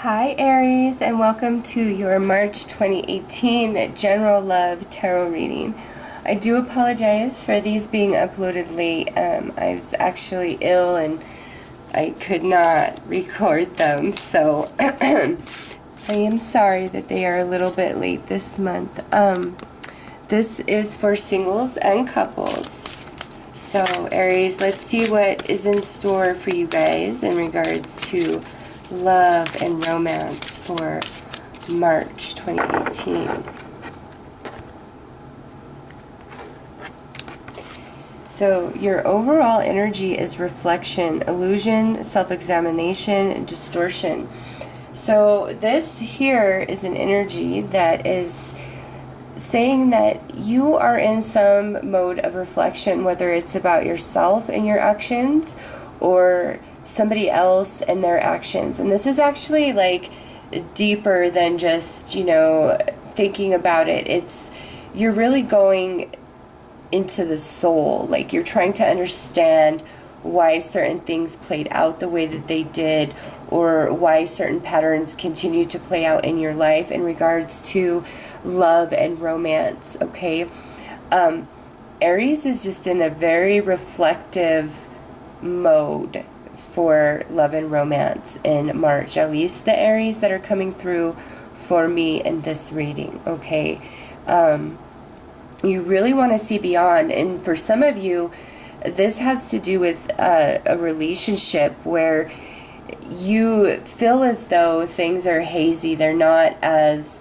Hi Aries, and welcome to your March 2018 General Love Tarot reading. I do apologize for these being uploaded late. I was actually ill and I could not record them, so I am sorry that they are a little bit late this month. This is for singles and couples. So Aries, let's see what is in store for you guys in regards to love and romance for March 2018. So your overall energy is reflection, illusion, self-examination, and distortion. So this here is an energy that is saying that you are in some mode of reflection, whether it's about yourself and your actions or somebody else and their actions. And this is actually like deeper than just, thinking about it. You're really going into the soul. Like you're trying to understand why certain things played out the way that they did, or why certain patterns continue to play out in your life in regards to love and romance. Okay, Aries is just in a very reflective mode for love and romance in March, at least the Aries that are coming through for me in this reading. Okay, you really want to see beyond, and for some of you this has to do with a relationship where you feel as though things are hazy, they're not as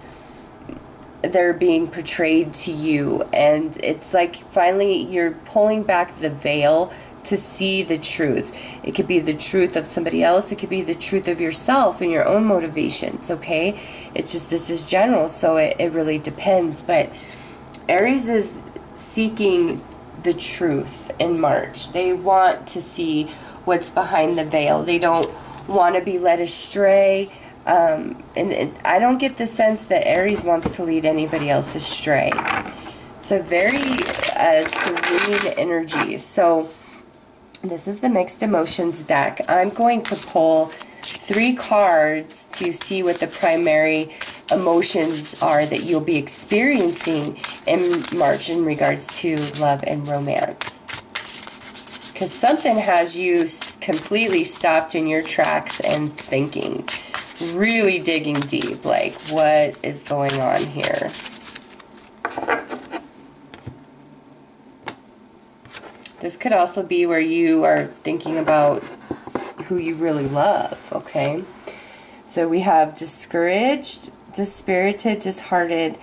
they're being portrayed to you, and it's like finally you're pulling back the veil to see the truth. It could be the truth of somebody else, it could be the truth of yourself and your own motivations. Okay, it's just, this is general, so it really depends. But Aries is seeking the truth in March. They want to see what's behind the veil. They don't want to be led astray. And I don't get the sense that Aries wants to lead anybody else astray. It's a very serene energy. So this is the Mixed Emotions deck. I'm going to pull 3 cards to see what the primary emotions are that you'll be experiencing in March in regards to love and romance. Because something has you completely stopped in your tracks and thinking, really digging deep, like what is going on here? This could also be where you are thinking about who you really love. Okay, so we have discouraged, dispirited, disheartened,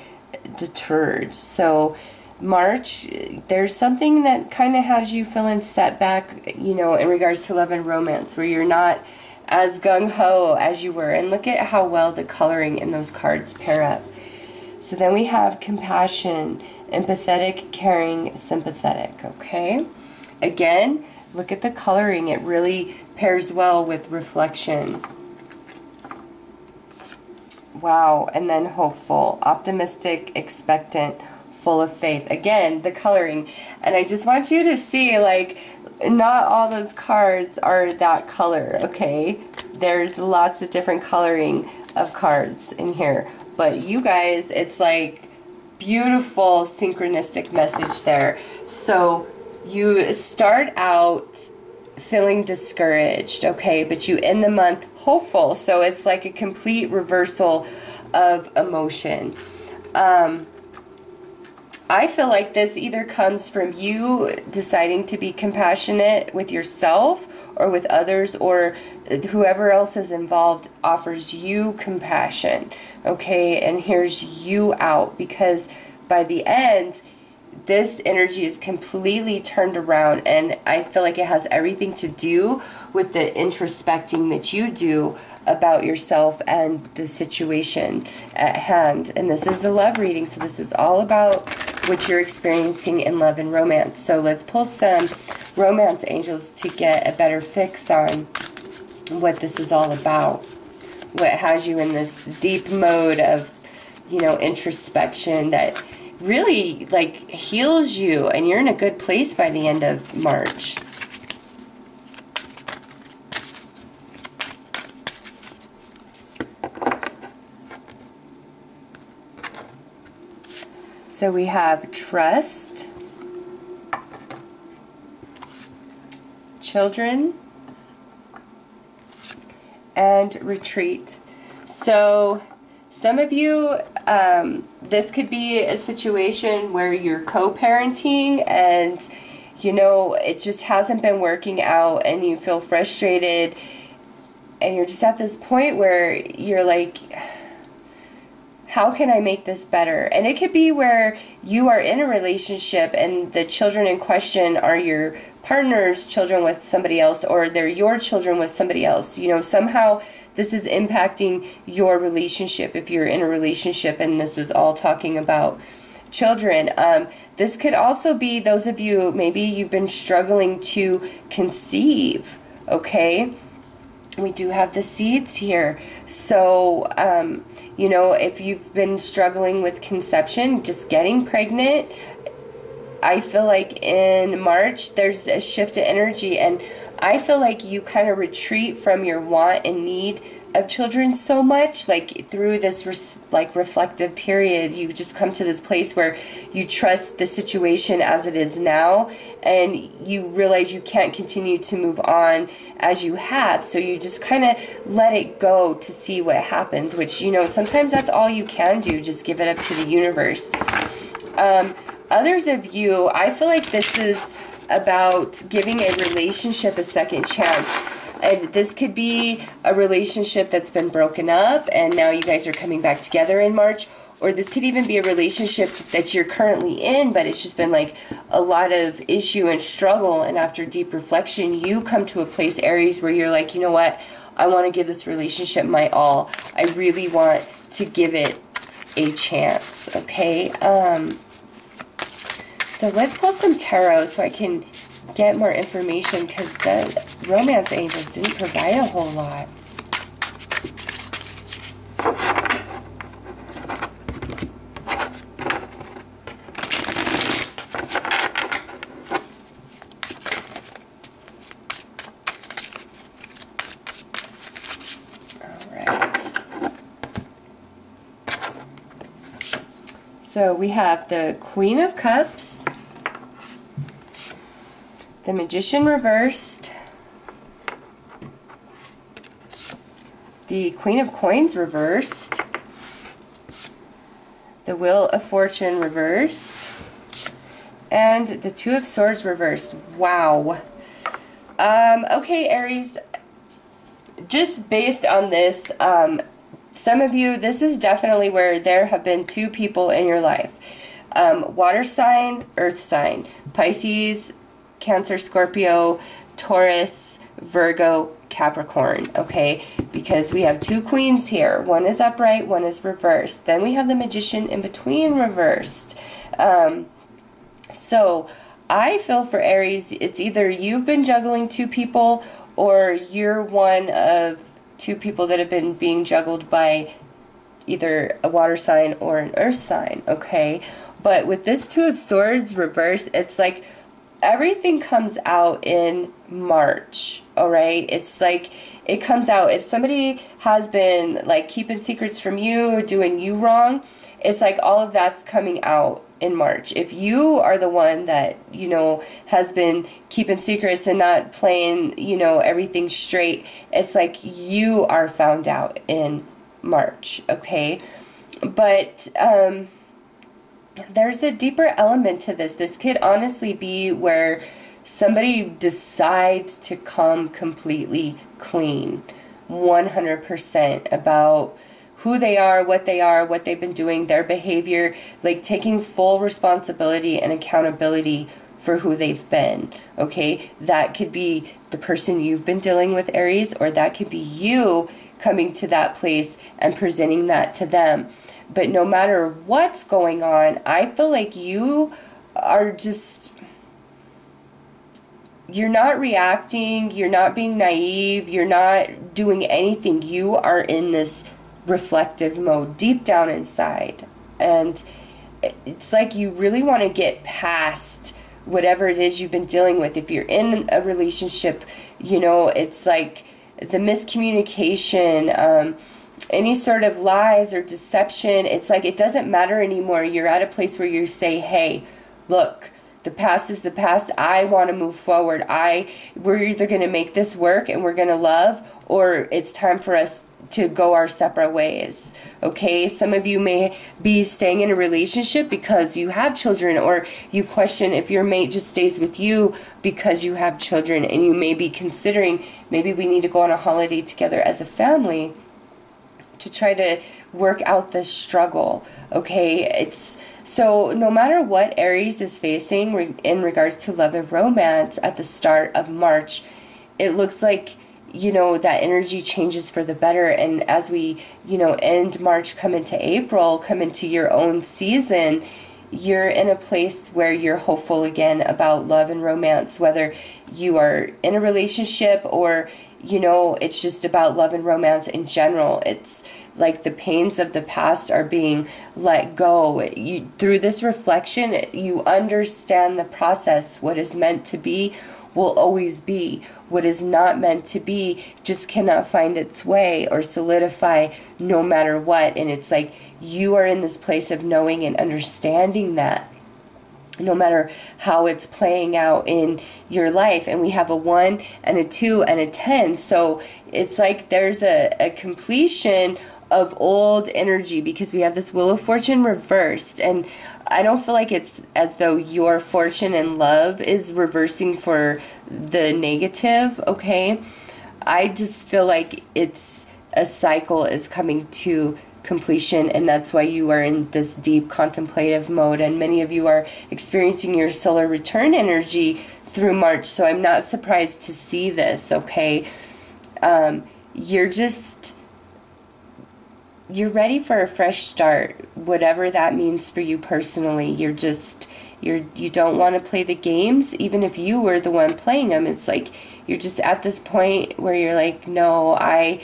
deterred. So March, there's something that kind of has you feeling set back, in regards to love and romance, where you're not as gung-ho as you were. And look at how well the coloring in those cards pair up. So then we have compassion, empathetic, caring, sympathetic. Okay, again, look at the coloring. It really pairs well with reflection. Wow. And then hopeful, optimistic, expectant, full of faith. Again, the coloring. And I just want you to see, like, not all those cards are that color, okay? There's lots of different coloring of cards in here. But you guys, it's like beautiful synchronistic message there. So you start out feeling discouraged, okay, but you end the month hopeful. So it's like a complete reversal of emotion. I feel like this either comes from you deciding to be compassionate with yourself or with others, or whoever else is involved offers you compassion, okay, and hears you out, because by the end this energy is completely turned around, and I feel like it has everything to do with the introspecting that you do about yourself and the situation at hand. And this is a love reading, so this is all about what you're experiencing in love and romance. So let's pull some romance angels to get a better fix on what this is all about. What has you in this deep mode of, introspection that really like heals you, and you're in a good place by the end of March. So we have trust, children, and retreat. So some of you, this could be a situation where you're co-parenting and, you know, it just hasn't been working out and you feel frustrated and you're just at this point where you're like, how can I make this better? And it could be where you are in a relationship and the children in question are your partner's children with somebody else, or they're your children with somebody else. You know, somehow this is impacting your relationship if you're in a relationship, and this is all talking about children. This could also be those of you, maybe you've been struggling to conceive, okay? We do have the seeds here. So, you know, if you've been struggling with conception, just getting pregnant, I feel like in March there's a shift of energy, and I feel like you kind of retreat from your want and need of children so much, like through this reflective period. You just come to this place where you trust the situation as it is now, and you realize you can't continue to move on as you have, so you just kind of let it go to see what happens, which, you know, sometimes that's all you can do, just give it up to the universe. Others of you, I feel like this is about giving a relationship a second chance. And this could be a relationship that's been broken up and now you guys are coming back together in March. Or this could even be a relationship that you're currently in, but it's just been like a lot of issue and struggle. And after deep reflection, you come to a place, Aries, where you're like, you know what? I want to give this relationship my all. I really want to give it a chance, okay? So let's pull some tarot so I can get more information, because the romance angels didn't provide a whole lot. So we have the Queen of Cups, the Magician reversed, the Queen of Coins reversed, the Wheel of Fortune reversed, and the Two of Swords reversed. Wow. Okay, Aries, just based on this, some of you, this is definitely where there have been two people in your life. Water sign, earth sign, Pisces, Cancer, Scorpio, Taurus, Virgo, Capricorn, okay? Because we have two queens here. One is upright, one is reversed. Then we have the Magician in between reversed. So I feel for Aries, it's either you've been juggling two people or you're one of two people that have been being juggled by either a water sign or an earth sign, okay? But with this Two of Swords reversed, it's like everything comes out in March, all right? It's like it comes out. If somebody has been like keeping secrets from you or doing you wrong, it's like all of that's coming out in March. If you are the one that, you know, has been keeping secrets and not playing, you know, everything straight, it's like you are found out in March, okay? But there's a deeper element to this. This could honestly be where somebody decides to come completely clean, 100% about who they are, what they've been doing, their behavior, like taking full responsibility and accountability for who they've been, okay? That could be the person you've been dealing with, Aries, or that could be you coming to that place and presenting that to them. But no matter what's going on, I feel like you are just, you're not reacting, you're not being naive, you're not doing anything. You are in this reflective mode deep down inside, and it's like you really want to get past whatever it is you've been dealing with. If you're in a relationship, you know, it's like the miscommunication, any sort of lies or deception. It's like it doesn't matter anymore. You're at a place where you say, hey, look, the past is the past. I want to move forward. We're either going to make this work and we're going to love, or it's time for us to go our separate ways. Okay, some of you may be staying in a relationship because you have children, or you question if your mate just stays with you because you have children, and you may be considering, maybe we need to go on a holiday together as a family to try to work out this struggle. Okay, it's so no matter what Aries is facing in regards to love and romance at the start of March, it looks like, you know, that energy changes for the better. And as we, you know, end March, come into April, come into your own season, you're in a place where you're hopeful again about love and romance, whether you are in a relationship or, you know, it's just about love and romance in general. It's like the pains of the past are being let go. Through this reflection, you understand the process. What is meant to be will always be. What is not meant to be just cannot find its way or solidify no matter what. And it's like you are in this place of knowing and understanding that, no matter how it's playing out in your life. And we have a 1 and a 2 and a 10. So it's like there's a completion of old energy, because we have this Wheel of Fortune reversed. And I don't feel like it's as though your fortune and love is reversing for the negative, okay? I just feel like it's a cycle is coming to completion, and that's why you are in this deep contemplative mode. And many of you are experiencing your solar return energy through March, so I'm not surprised to see this, okay? You're ready for a fresh start, whatever that means for you personally. You don't want to play the games, even if you were the one playing them. It's like you're just at this point where you're like, no, I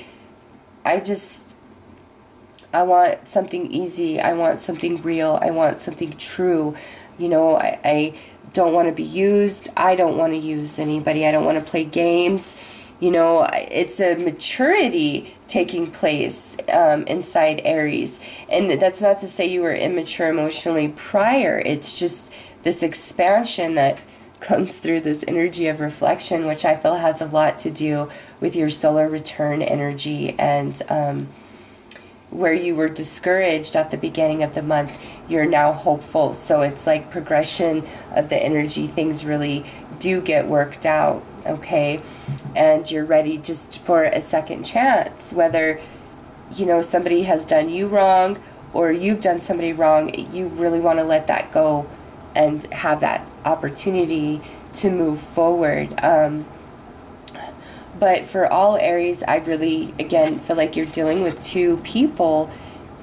want something easy. I want something real. I want something true. You know, I don't want to be used. I don't want to use anybody. I don't want to play games. You know, it's a maturity taking place inside Aries. And that's not to say you were immature emotionally prior. It's just this expansion that comes through this energy of reflection, which I feel has a lot to do with your solar return energy. And where you were discouraged at the beginning of the month, you're now hopeful. So it's like progression of the energy. Things really do get worked out, okay? And you're ready just for a second chance, whether, you know, somebody has done you wrong or you've done somebody wrong. You really want to let that go and have that opportunity to move forward. But for all Aries, I really, again, feel like you're dealing with two people,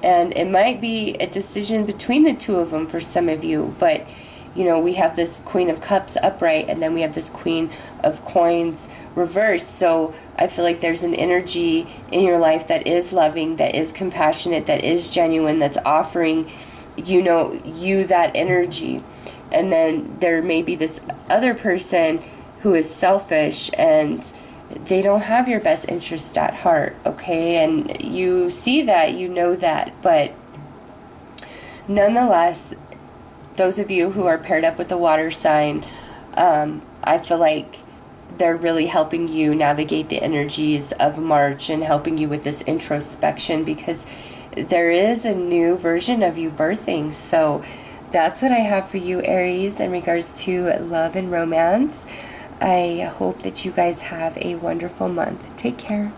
and it might be a decision between the two of them for some of you. But, you know, we have this Queen of Cups upright, and then we have this Queen of Coins reversed. So I feel like there's an energy in your life that is loving, that is compassionate, that is genuine, that's offering, you know, you that energy. And then there may be this other person who is selfish, and they don't have your best interest at heart, okay? And you see that, you know that, but nonetheless, those of you who are paired up with the water sign, I feel like they're really helping you navigate the energies of March and helping you with this introspection, because there is a new version of you birthing. So that's what I have for you, Aries, in regards to love and romance. I hope that you guys have a wonderful month. Take care.